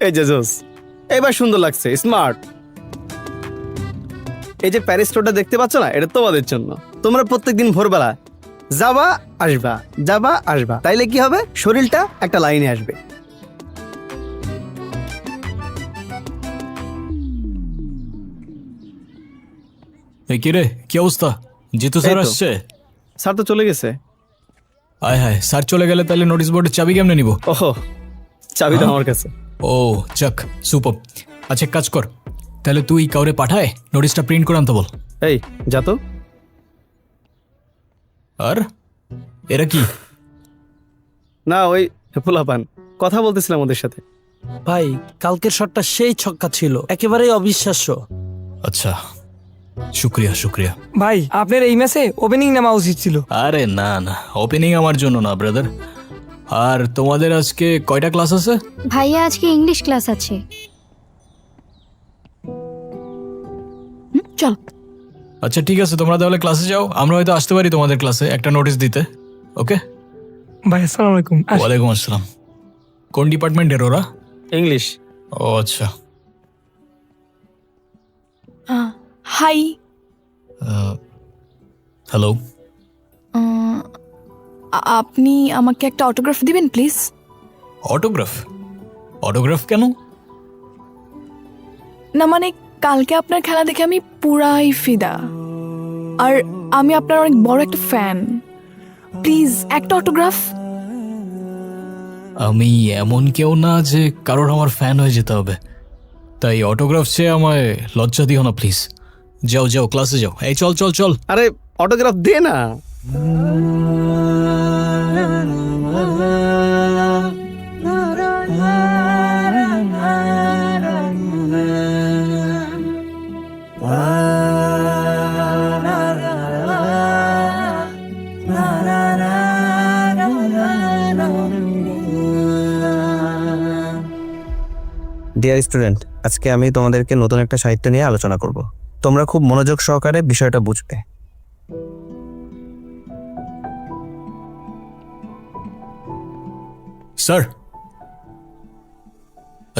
এই যে জোস, এবার সুন্দর লাগছে, স্মার্ট। এই যে প্যারিস রোডটা দেখতে পাচ্ছ না, এটা তোমাদের জন্য। তোমরা প্রত্যেকদিন ভোরবেলা যাবা আসবা, যাবা আসবা, তাইলে কি হবে, শরীরটা একটা লাইনে আসবে। এই কি রে, কি অবস্থা? জিতু স্যার এই তো। আসছে? স্যার তো চলে গেছে। আয় হায়, স্যার চলে গেলে তাহলে নোটিশ বোর্ডের চাবি কেমনে নিব? ওহো, চাবি তো হ্যাঁ? আমার কাছে। ও যাক, সুপার। আচ্ছা এক কাজ কর, তাহলে তুই কাউরে পাঠায় নোটিশটা প্রিন্ট করে আনতে বল। এই যা তো। আর এরা কি? না, ওই পোলাপান কথা বলতেছিলাম ওদের সাথে। ভাই, কালকের শটটা সেই ছক্কা ছিল, একেবারেই অবিশ্বাস্য। আচ্ছা, শুক্রিয়া শুক্রিয়া। ভাই, আপনার এই ম্যাচে ওপেনিং নামা উচিত ছিল। আরে না না, ওপেনিং আমার জন্য না ব্রাদার। আর তোমাদের আজকে কয়টা ক্লাস আছে? ভাইয়া আজকে ইংলিশ ক্লাস আছে। চল। আচ্ছা ঠিক আছে, তোমরা তাহলে ক্লাসে যাও, আমরা হয়তো আসতে পারি তোমাদের ক্লাসে একটা নোটিশ দিতে। ওকে। ভাই আসসালামু আলাইকুম। ওয়ালাইকুম আসসালাম। কোন ডিপার্টমেন্টের ওরা? ইংলিশ। ও আচ্ছা। হাই। হ্যালো। আপনি আমাকে একটা অটোগ্রাফ দিবেন প্লিজ? অটোগ্রাফ? অটোগ্রাফ কেন? না মানে, কালকে আপনার খেলা দেখে আমি পুরাই ফিদা, আর আমি আপনার অনেক বড় একটা ফ্যান। প্লিজ একটা অটোগ্রাফ। আমি এমন কেউ না যে কারোর আমার ফ্যান হয়ে যেতে হবে, তাই অটোগ্রাফ চেয়ে আমায় লজ্জা দিও না প্লিজ। যাও যাও, ক্লাসে যাও। এই চল চল চল। আরে অটোগ্রাফ দে না। ডিয়ার স্টুডেন্ট, আজকে আমি তোমাদেরকে নতুন একটা সাহিত্য নিয়ে আলোচনা করব। তোমরা খুব মনোযোগ সহকারে বিষয়টা বুঝবে। স্যার,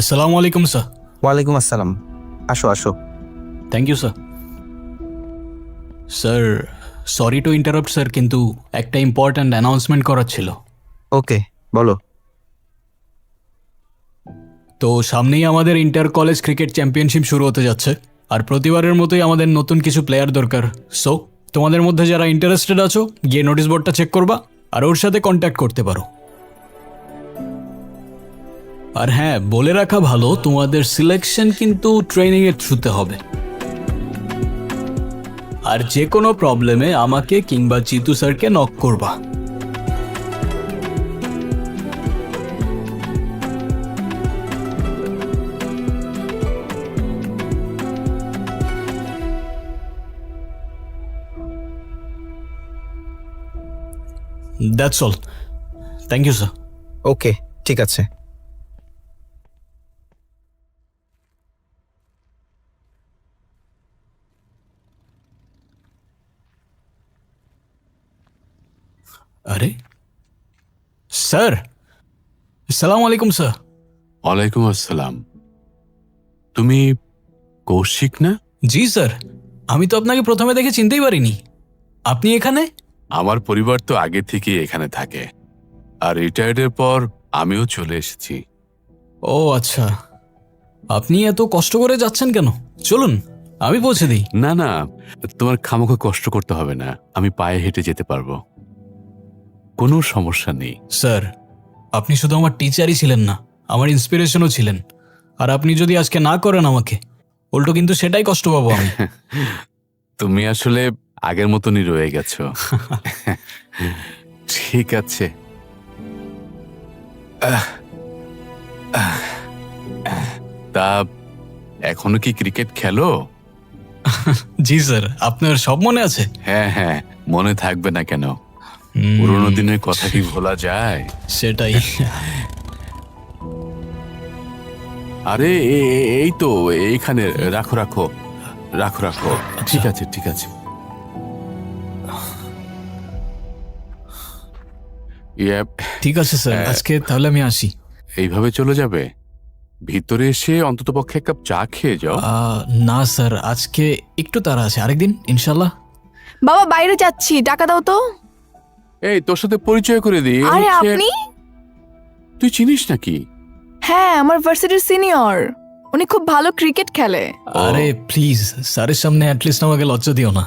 আসসালামু আলাইকুম স্যার। ওয়ালাইকুম আসসালাম, আসো আসো। Thank you sir. Sir, sorry to interrupt sir, কিন্তু একটা ইম্পর্ট্যান্ট অ্যানাউন্সমেন্ট করার ছিল। ওকে, বলো। তো সামনেই আমাদের ইন্টার কলেজ ক্রিকেট চ্যাম্পিয়নশিপ শুরু হতে যাচ্ছে, আর প্রতিবারের মতোই আমাদের নতুন কিছু প্লেয়ার দরকার। সো তোমাদের মধ্যে যারা ইন্টারেস্টেড আছো, গিয়ে নোটিশ বোর্ডটা চেক করবা আর ওর সাথে কন্ট্যাক্ট করতে পারো। আর হ্যাঁ, বলে রাখা ভালো, তোমাদের সিলেকশন কিন্তু ট্রেনিং এর থ্রুতে হবে। আর যে কোনো প্রবলেমে আমাকে কিংবা চিতু স্যারকে নক করবা। That's all. Thank you sir. Okay, ঠিক আছে। আরে স্যার, আসসালামু আলাইকুম স্যার। ওয়ালাইকুম আসসালাম। তুমি কৌশিক না? জি স্যার, আমি তো আপনাকে প্রথমে দেখে চিনতেই পারিনি। আপনি এখানে? আমার পরিবার তো আগে থেকেই এখানে থাকে, আর রিটায়ার্ডের পর আমিও চলে এসেছি। ও আচ্ছা, আপনি এত কষ্ট করে যাচ্ছেন কেন? চলুন আমি পৌঁছে দিই। না না, তোমার খামোখা কষ্ট করতে হবে না, আমি পায়ে হেঁটে যেতে পারবো, কোনো সমস্যা নেই। স্যার, আপনি শুধু আমার টিচারই ছিলেন না, আমার ইন্সপিরেশনও ছিলেন। আর আপনি যদি আজকে না করেন আমাকে, উল্টো কিন্তু সেটাই কষ্ট পাবো আমি। তুমি আসলে আগের মতনই রয়ে গেছো। ঠিক আছে। তা এখনো কি ক্রিকেট খেলো? জি স্যার, আপনার সব মনে আছে? হ্যাঁ হ্যাঁ, মনে থাকবে না কেন, পুরোনো দিনের কথা কি ভোলা যায়? সেটাই। আরে এই তো এইখানে রাখো রাখো রাখো রাখো। ঠিক আছে ঠিক আছে। ঠিক আছে স্যার, আজকে তাহলে আমি আসি। এইভাবে চলে যাবে? ভিতরে এসে অন্তত পক্ষে এক কাপ চা খেয়ে যাও। না স্যার, আজকে একটু তাড়া আছে, আরেকদিন ইনশাল্লাহ। বাবা বাইরে যাচ্ছি, টাকা দাও তো। এই তোর সাথে পরিচয় করে দিই, আরে হচ্ছে- আপনি? তুই চিনিস নাকি? হ্যাঁ, আমার ভার্সিটির সিনিয়র, উনি খুব ভালো ক্রিকেট খেলে। আরে প্লিজ, স্যারের সামনে অ্যাটলিস্ট আমাকে লজ্জা দিও না।